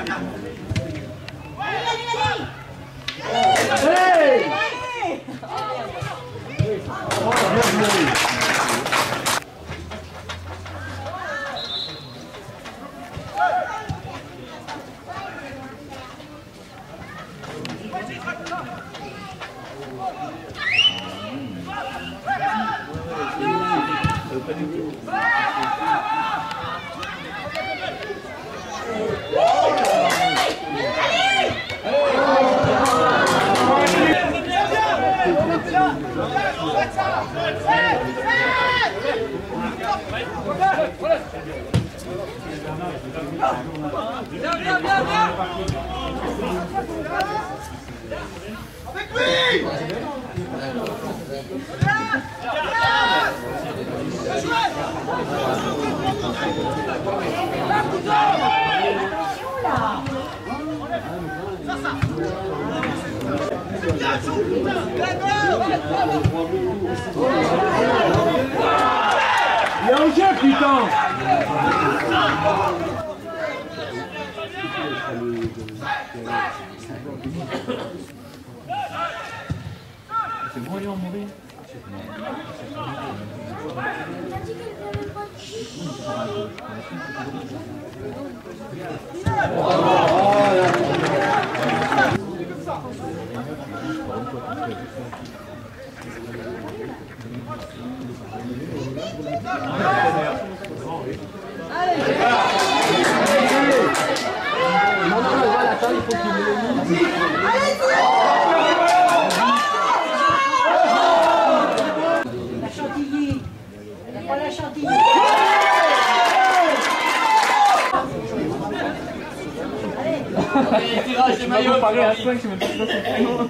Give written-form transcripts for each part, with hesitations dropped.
Avec lui. Il y a un jeu, putain! C'est bon, aller en mourir. Allez, tirage de maillot. Parler à 5, je me dis pas son prénom.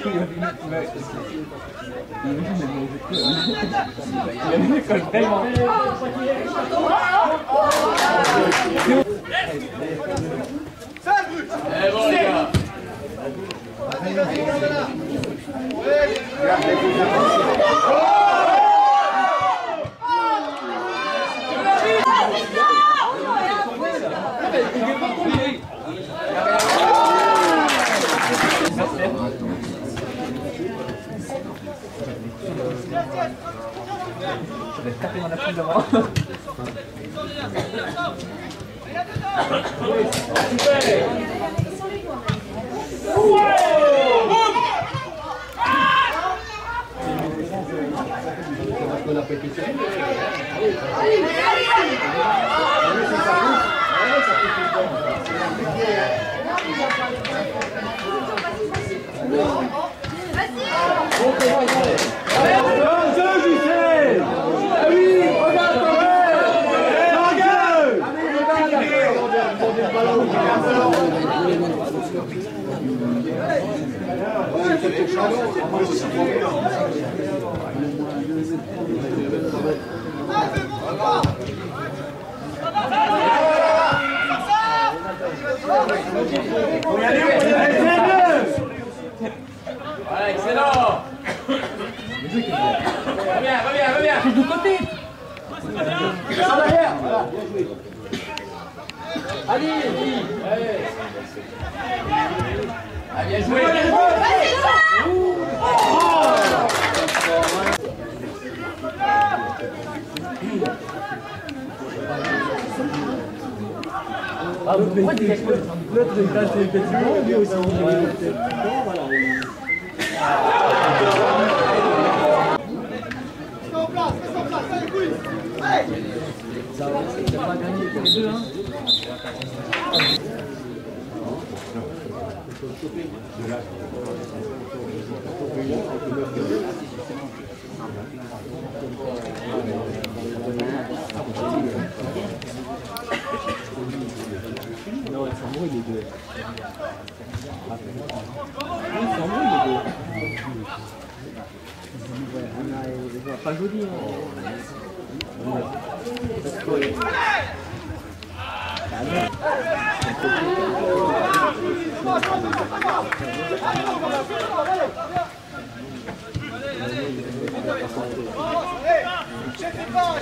Il a mis l'école tellement. Eh bon les gars. Je vais taper dans la file devant. Voilà, excellent. Va bien, va bien, va bien. C'est du côté. Descends derrière. Voilà, bien joué. Allez, oui. Allez. Ah, bien joué. Ah, pourquoi tu gagnes l'autre de classe et quasiment lui aussi. Reste en place, allez, couille. Allez. Ça va pas gagner pour les deux, hein. Non, ils sont mauvais les deux. Ils sont mauvais les deux. On va pas joli, hein. Chef pas,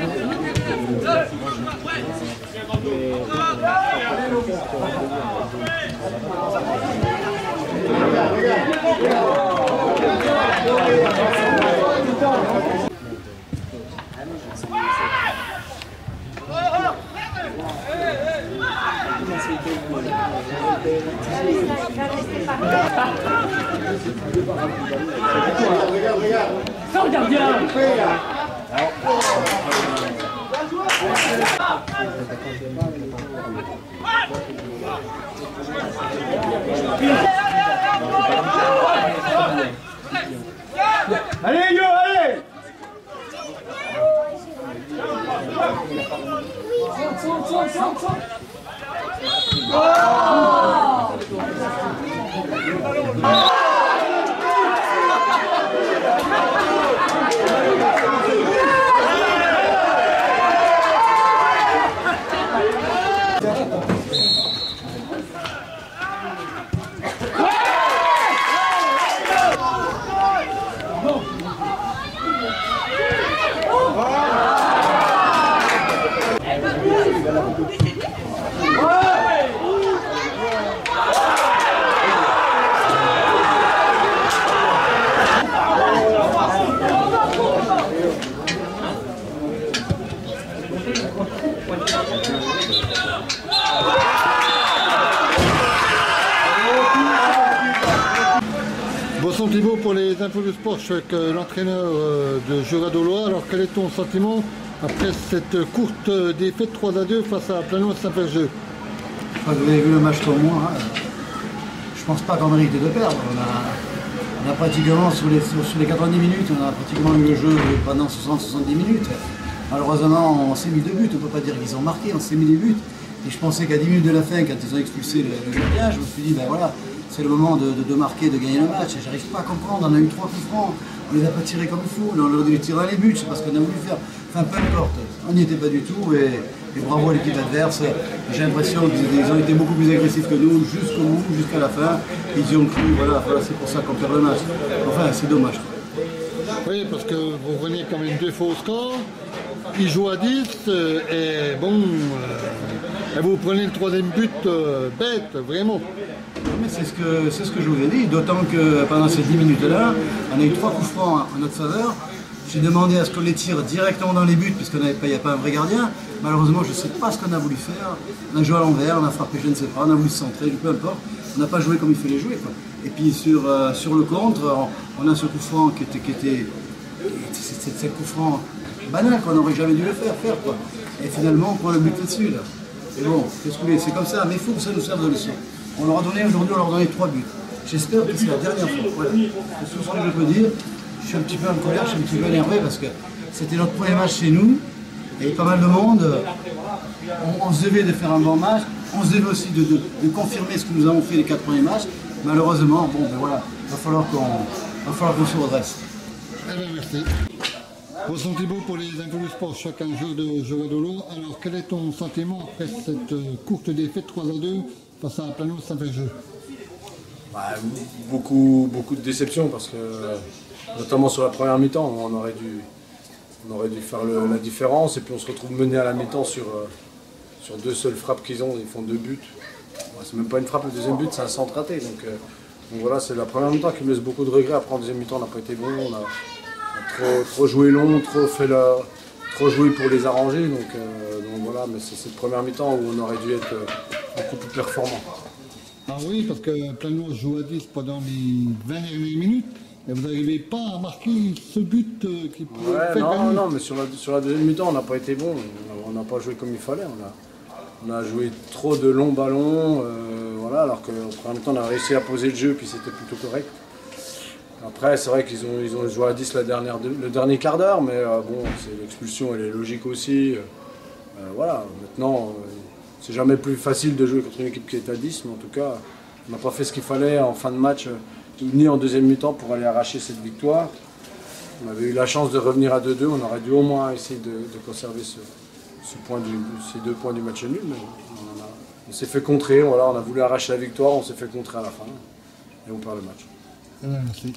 montrez-vous. Sans le gardien. Allez, Yo, allez! Bonsoir Thibaut, pour les infos du sport, je suis avec l'entraîneur de Juradolois. Alors quel est ton sentiment après cette courte défaite 3-2 face à Plano Saint-Ferjeux? Vous avez vu le match comme moi, hein. Je pense pas qu'on mérite de perdre. On a pratiquement, sur les 90 minutes, on a pratiquement eu le jeu pendant 60-70 minutes. Malheureusement, on s'est mis 2 buts, on ne peut pas dire qu'ils ont marqué, on s'est mis des buts. Et je pensais qu'à 10 minutes de la fin, quand ils ont expulsé le gardien, je me suis dit, ben voilà, c'est le moment de marquer, de gagner le match. Et j'arrive pas à comprendre, on a eu 3 coups francs, on les a pas tirés comme il faut, on aurait dû les tirer dans les buts, c'est parce qu'on a voulu faire. Enfin, peu importe, on n'y était pas du tout, et bravo à l'équipe adverse. J'ai l'impression qu'ils ont été beaucoup plus agressifs que nous, jusqu'au bout, jusqu'à la fin. Ils y ont cru, voilà c'est pour ça qu'on perd le match. Enfin, c'est dommage. Oui, parce que vous venez quand même 2 fois au score, ils jouent à 10, et bon, et vous prenez le 3e but bête, vraiment. Mais c'est ce que je vous ai dit, d'autant que pendant ces 10 minutes-là, on a eu 3 coups francs en notre faveur. J'ai demandé à ce qu'on les tire directement dans les buts, puisqu'il n'y a pas un vrai gardien. Malheureusement, je ne sais pas ce qu'on a voulu faire. On a joué à l'envers, on a frappé, je ne sais pas, on a voulu se centrer, peu importe. On n'a pas joué comme il fallait jouer, quoi. Et puis sur le contre, on a ce coup franc qui était c'est le coup franc banal qu'on n'aurait jamais dû le faire, quoi. Et finalement, on prend le but là-dessus, là. Et bon, qu'est-ce que vous voulez, c'est comme ça, mais il faut que ça nous serve de leçon. On leur a donné aujourd'hui, on leur a donné 3 buts. J'espère que c'est la dernière fois. Voilà. C'est tout ce que je peux dire. Je suis un petit peu en colère, je suis un petit peu énervé parce que c'était notre premier match chez nous. Il y avait pas mal de monde. On se devait de faire un bon match. On se devait aussi de confirmer ce que nous avons fait les 4 premiers matchs. Malheureusement, bon, ben voilà, il va falloir qu'on se redresse. Eh bien, merci. Bonsoir Thibaut, pour les infos du sport, chacun jour de Juradolois. Alors quel est ton sentiment après cette courte défaite 3-2 face à Plano Saint-Ferjeux? Beaucoup de déception parce que, notamment sur la première mi-temps, on aurait dû faire la différence et puis on se retrouve mené à la mi-temps sur 2 seules frappes qu'ils ont, ils font 2 buts. C'est même pas une frappe, le deuxième but c'est un centre raté. Donc voilà, c'est la première mi-temps qui me laisse beaucoup de regrets. Après en deuxième mi-temps on n'a pas été bon, on a trop joué long, trop joué pour les arranger. Donc voilà, mais c'est cette première mi-temps où on aurait dû être beaucoup plus performant. Ah oui, parce que Plano joue à 10 pendant les 20 dernières minutes et vous n'arrivez pas à marquer ce but qui pourrait faire gagner. Non, mais sur la deuxième mi-temps, on n'a pas été bon. On n'a pas joué comme il fallait. On a joué trop de longs ballons, voilà, alors qu'en première mi-temps, on a réussi à poser le jeu puis c'était plutôt correct. Après, c'est vrai qu'ils ont joué à 10 le dernier quart d'heure, mais bon, l'expulsion, elle est logique aussi. Voilà, maintenant... c'est jamais plus facile de jouer contre une équipe qui est à 10, mais en tout cas, on n'a pas fait ce qu'il fallait en fin de match, ni en deuxième mi-temps pour aller arracher cette victoire. On avait eu la chance de revenir à 2-2, on aurait dû au moins essayer de conserver ces 2 points du match nul, mais on s'est fait contrer, voilà, on a voulu arracher la victoire, on s'est fait contrer à la fin, et on perd le match. Merci.